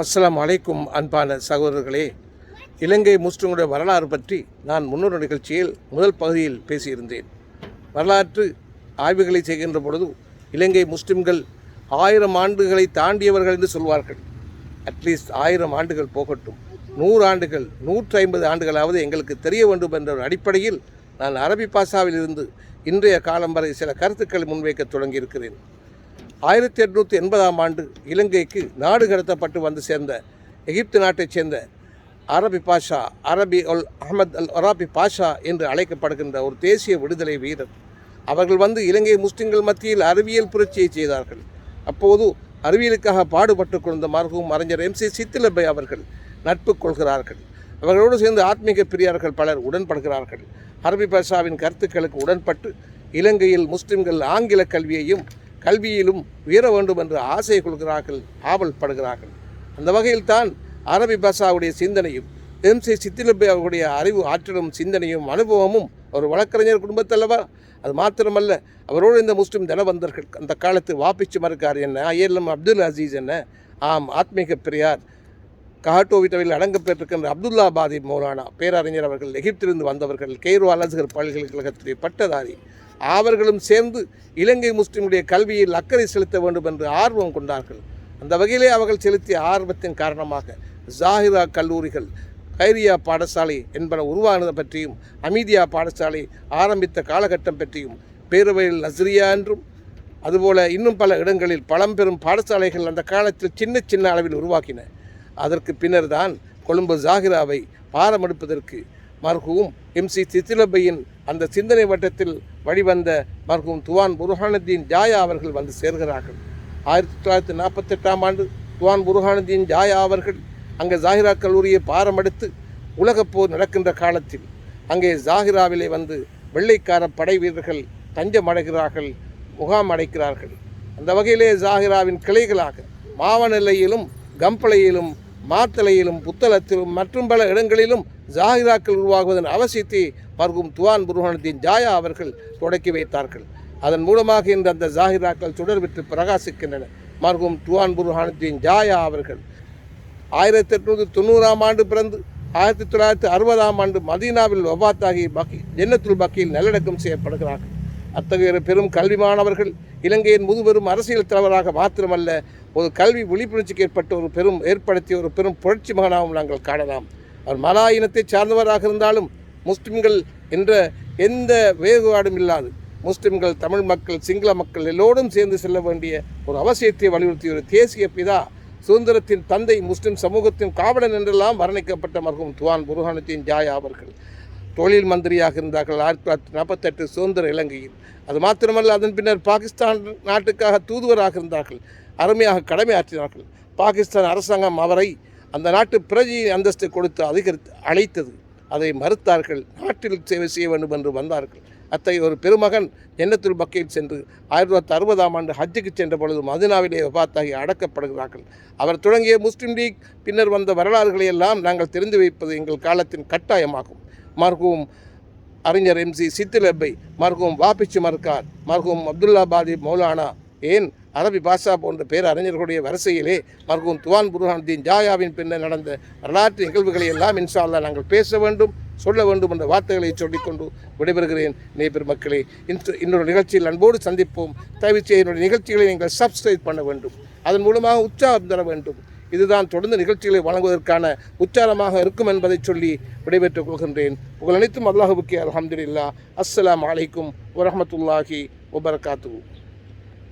அஸ்ஸலாமு அலைக்கும் அன்பான சகோதரர்களே, இலங்கை முஸ்லிம்களுடைய வரலாறு பற்றி நான் முன்னொரு நிகழ்ச்சியில் முதல் பகுதியில் பேசியிருந்தேன். வரலாற்று ஆய்வுகளை செய்கின்ற பொழுது இலங்கை முஸ்லிம்கள் 1000 ஆண்டுகளை தாண்டியவர்கள் என்று சொல்வார்கள். அட்லீஸ்ட் 1000 ஆண்டுகள் போகட்டும், 100 ஆண்டுகள் 150 ஆண்டுகளாவது எங்களுக்கு தெரிய வேண்டும் என்ற ஒரு அடிப்படையில் நான் அரபி பாஷாவில் இருந்து இன்றைய காலம் வரை சில கருத்துக்களை முன்வைக்க தொடங்கியிருக்கிறேன். 1880ஆம் ஆண்டு இலங்கைக்கு நாடு கடத்தப்பட்டு வந்து சேர்ந்த எகிப்து நாட்டைச் சேர்ந்த அரபி பாஷா, அரபி அஹமத் அல் ஒராபி பாஷா என்று அழைக்கப்படுகின்ற ஒரு தேசிய விடுதலை வீரர். அவர்கள் வந்து இலங்கை முஸ்லிம்கள் மத்தியில் அறிவியல் புரட்சியை செய்தார்கள். அப்போது அறிவியலுக்காக பாடுபட்டு கொண்ட மர்ஹூம் அறிஞர் MC சித்திலபை அவர்கள் நட்பு கொள்கிறார்கள். அவர்களோடு சேர்ந்து ஆத்மீக பிரியார்கள் பலர் உடன்படுகிறார்கள். அரபி பாஷாவின் கருத்துக்களுக்கு உடன்பட்டு இலங்கையில் முஸ்லிம்கள் ஆங்கில கல்வியிலும் உயர வேண்டும் என்று ஆசை கொள்கிறார்கள், ஆவல் படுகிறார்கள். அந்த வகையில் தான் அரபி பாஷாவுடைய சிந்தனையும் MC சித்திலபை அவர்களுடைய அறிவு ஆற்றலும் சிந்தனையும் அனுபவமும் ஒரு வழக்கறிஞர் குடும்பத்தல்லவா. அது மாத்திரமல்ல, அவரோடு இந்த முஸ்லிம் தனவந்தர்கள் அந்த காலத்து வாப்பிச்சு மறுக்கார் என்ன, ஐஎல்எம் அப்துல் அசீஸ் என்ன, ஆத்மீக பிரியார் கஹட்டோவிட்டவில் அடங்கப்பெற்றிருக்கின்ற அப்துல்லா பாதி மௌலானா பேரறிஞர் அவர்கள், எகிப்திலிருந்து வந்தவர்கள், கெய்ரோ அல் அஸ்கர் பல்கலைக்கழகத்துடைய பட்டதாரி, அவர்களும் சேர்ந்து இலங்கை முஸ்லிமுடைய கல்வியில் அக்கறை செலுத்த வேண்டும் என்று ஆர்வம் கொண்டார்கள். அந்த வகையிலே அவர்கள் செலுத்திய ஆர்வத்தின் காரணமாக ஜாஹிரா கல்லூரிகள், கைரியா பாடசாலை என்பன உருவானது பற்றியும், அமீதியா பாடசாலை ஆரம்பித்த காலகட்டம் பற்றியும், பேரவையில் நஸ்ரியா என்றும் அதுபோல இன்னும் பல இடங்களில் பழம்பெரும் பாடசாலைகள் அந்த காலத்தில் சின்ன அளவில் உருவாக்கின. அதற்கு பின்னர் தான் கொழும்பு ஜாகிராவை பாரமெடுப்பதற்கு மர்ஹூம் MC சித்திலபையின் அந்த சிந்தனை வட்டத்தில் வழிவந்த மர்ஹூம் துவான் புர்ஹானுத்தீன் ஜாயா அவர்கள் வந்து சேர்கிறார்கள். 1948ஆம் ஆண்டு துவான் புர்ஹானுத்தீன் ஜாயா அவர்கள் அங்கே ஜாகிரா கல்லூரியை பாரமெடுத்து உலகப்போர் நடக்கின்ற காலத்தில் அங்கே ஜாகிராவிலே வந்து வெள்ளைக்கார படை வீரர்கள் தஞ்சம் அடைகிறார்கள், முகாம் அடைக்கிறார்கள். அந்த வகையிலே ஜாகிராவின் கிளைகளாக மாவநிலையிலும், கம்பளையிலும், மாத்தளையிலும், புத்தளத்திலும் மற்றும் பல இடங்களிலும் ஜாகிராக்கள் உருவாகுவதன் அவசியத்தை மர்ஹூம் துவான் புர்ஹானுத்தீன் ஜாயா அவர்கள் தொடக்கி வைத்தார்கள். அதன் மூலமாக இன்று அந்த ஜாகிராக்கள் சுடர்விட்டு பிரகாசிக்கின்றன. மர்ஹூம் துவான் புர்ஹானுத்தீன் ஜாயா அவர்கள் 1890ஆம் ஆண்டு பிறந்து 1960ஆம் ஆண்டு மதீனாவில் வபாத்தாகி ஜன்னத்துல் பக்கியில் நல்லடக்கம் செய்யப்படுகிறார்கள். அத்தகைய பெரும் கல்விமானவர்கள் இலங்கையின் முதுபெரும் அரசியல் தலைவராக மாத்திரமல்ல, ஒரு கல்வி விழிப்புணர்ச்சிக்கு ஏற்படுத்திய ஒரு பெரும் புரட்சி மகனாகவும் நாங்கள் காணலாம். அவர் மலா இனத்தை சார்ந்தவராக இருந்தாலும் முஸ்லிம்கள் என்ற எந்த வேறுபாடும் இல்லாது முஸ்லிம்கள், தமிழ் மக்கள், சிங்கள மக்கள் எல்லோரும் சேர்ந்து செல்ல வேண்டிய ஒரு அவசியத்தை வலியுறுத்திய ஒரு தேசிய பிதா, சுதந்திரத்தின் தந்தை, முஸ்லிம் சமூகத்தின் காவலன் என்றெல்லாம் வர்ணிக்கப்பட்ட மர்ஹூம் துவான் புர்ஹானுத்தீன் ஜாயா அவர்கள் தொழில் மந்திரியாக இருந்தார்கள் 1948 சுதந்திர இலங்கையில். அது மாத்திரமல்ல, அதன் பின்னர் பாகிஸ்தான் நாட்டுக்காக தூதுவராக இருந்தார்கள், அருமையாக கடமையாற்றினார்கள். பாகிஸ்தான் அரசாங்கம் அவரை அந்த நாட்டு பிரஜை அந்தஸ்து கொடுத்து அழைத்தது. அதை மறுத்தார்கள். நாட்டில் சேவை செய்ய வேண்டும் என்று வந்தார்கள். அத்தகைய ஒரு பெருமகன் ஜன்னத்துல் பக்கியில் சென்று 1960ஆம் ஆண்டு ஹஜ்ஜுக்கு சென்ற பொழுது மதீனாவிலே வபாத்தாகி அடக்கப்படுகிறார்கள். அவர் தொடங்கிய முஸ்லிம் லீக் பின்னர் வந்த வரலாறுகளை எல்லாம் நாங்கள் தெரிந்து வைப்பது எங்கள் காலத்தின் கட்டாயமாகும். மர்ஹூம் அறிஞர் MC சித்திலபை, மர்ஹூம் வாப்பிச்சு மர்கார், மர்ஹூம் அப்துல்லா பாதி மௌலானா, ஏன் அரபி பாஷா போன்ற பேரறிஞர்களுடைய வரிசையிலே மர்ஹூம் துவான் புர்ஹானுத்தீன் ஜாயாவின் பின்னர் நடந்த வரலாற்று நிகழ்வுகளை எல்லாம் இன்ஷா அல்லாஹ் நாங்கள் பேச வேண்டும், சொல்ல வேண்டும் என்ற வார்த்தைகளை சொல்லிக்கொண்டு விடைபெறுகிறேன். பெருமக்களே, இன்னொரு நிகழ்ச்சியில் அன்போடு சந்திப்போம். தயவுசெய்து என்னுடைய நிகழ்ச்சிகளை நீங்கள் சப்ஸ்கிரைப் பண்ண வேண்டும், அதன் மூலமாக உற்சாகம் தர வேண்டும். இதுதான் தொடர்ந்து நிகழ்ச்சிகளை வழங்குவதற்கான உச்சாரமாக இருக்கும் என்பதை சொல்லி விடைபெற்றுக் கொள்கின்றேன். உங்கள் அனைத்தும் அல்லாஹ்வுக்கே அல்ஹம்துலில்லாஹ். அஸ்ஸலாமு அலைக்கும் வரஹ்மத்துல்லாஹி வபரகாத்துஹு.